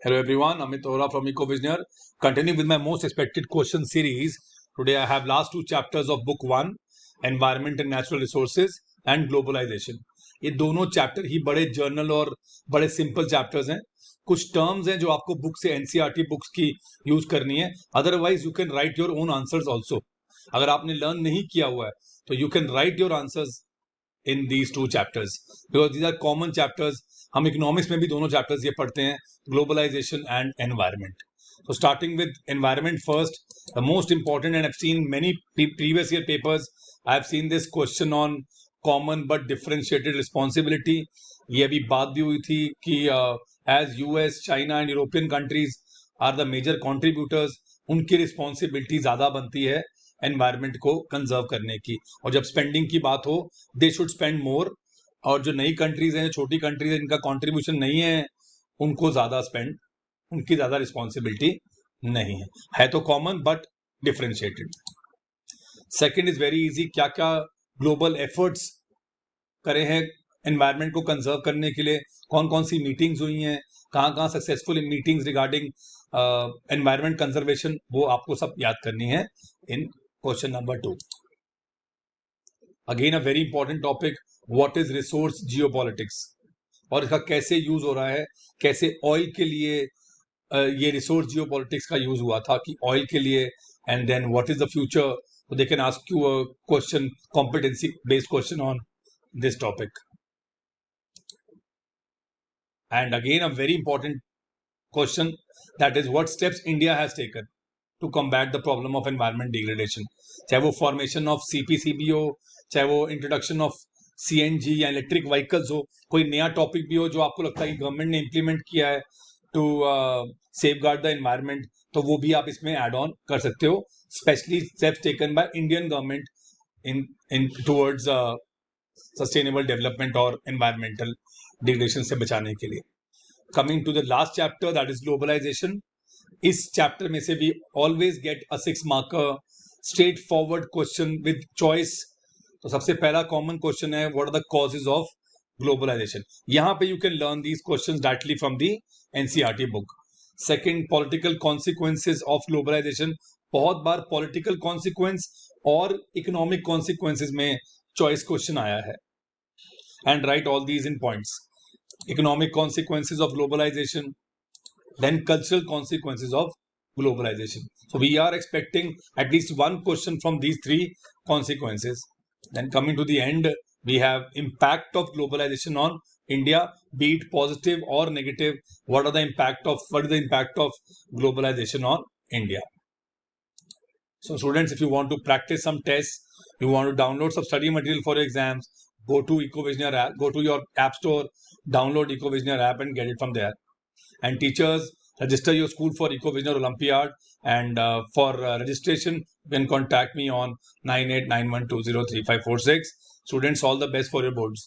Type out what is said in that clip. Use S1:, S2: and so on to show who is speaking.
S1: Hello everyone, Amit Ohra from EcoVisioneer. Continuing with my most expected question series, today I have last two chapters of book 1, Environment and Natural Resources and Globalization. ये दोनों chapter ही बड़े journal और बड़े simple chapters हैं. कुछ terms हैं जो आपको बुक से एनसीईआरटी बुक्स की यूज करनी है. Otherwise you can write your own answers also. अगर आपने लर्न नहीं किया हुआ है तो you can write your answers in these two chapters because these are common chapters. हम इकोनॉमिक्स में भी दोनों चैप्टर्स ये पढ़ते हैं, globalization and environment. So starting with environment first, the most important, and I've seen many previous year papers, I've seen this question on common but differentiated responsibility. ये अभी बात भी हुई थी कि as US, China and European countries are the major contributors, उनकी responsibility ज़्यादा बनती है एनवायरनमेंट को कंजर्व करने की. और जब स्पेंडिंग की बात हो, दे शुड स्पेंड मोर. और जो नई कंट्रीज हैं, छोटी कंट्रीज हैं, इनका कंट्रीब्यूशन नहीं है, उनको ज़्यादा स्पेंड, उनकी ज़्यादा रिस्पॉन्सिबिलिटी नहीं है तो common but differentiated. Second is very easy. क्या क्या ग्लोबल एफर्ट्स करे हैं एनवायरनमेंट को कंजर्व करने के लिए, कौन कौन सी मीटिंग्स हुई हैं, कहाँ कहाँ successful meetings regarding environment conservation, वो आपको सब याद करनी है in question number 2. Again a very important topic, what is resource geopolitics और इसका कैसे यूज हो रहा है, कैसे ऑयल के लिए ये रिसोर्स जियोपॉलिटिक्स का यूज हुआ था कि ऑयल के लिए, and then what is the future. So they can ask you a question, competency based question on this topic. And again a very important question, that is what steps India has taken to combat the problem of environment degradation. चाहे वो formation of CPCB हो, चाहे वो introduction of CNG या electric vehicles हो, कोई नया topic भी हो जो आपको लगता है कि गवर्नमेंट ने इम्प्लीमेंट किया है टू सेफगार्ड द एनवायरनमेंट, तो वो भी आप इसमें ऐड ऑन कर सकते हो. Specially steps taken by Indian government in towards sustainable development और एनवायरमेंटल डिग्रेडेशन से बचाने के लिए. Coming to the last chapter, that is globalization. इस चैप्टर में से भी always get a 6 marker straight forward question with choice. तो सबसे पहला कॉमन क्वेश्चन है, what are the causes of globalization. यहां पे you can learn these questions directly from the NCERT book. Second, political consequences of globalization. बहुत बार political consequence और economic consequences में चॉइस क्वेश्चन आया है. And write all these in points. Economic consequences of globalization, then cultural consequences of globalization. So we are expecting at least one question from these 3 consequences. Then coming to the end, we have impact of globalization on India, be it positive or negative. What is the impact of globalization on India? So students, if you want to practice some tests, you want to download some study material for your exams, go to EcoVisioneer app, go to your app store, download EcoVisioneer app and get it from there. And teachers, register your school for EcoVisioneer Olympiad, and for registration you can contact me on 9891203546. Students, all the best for your boards.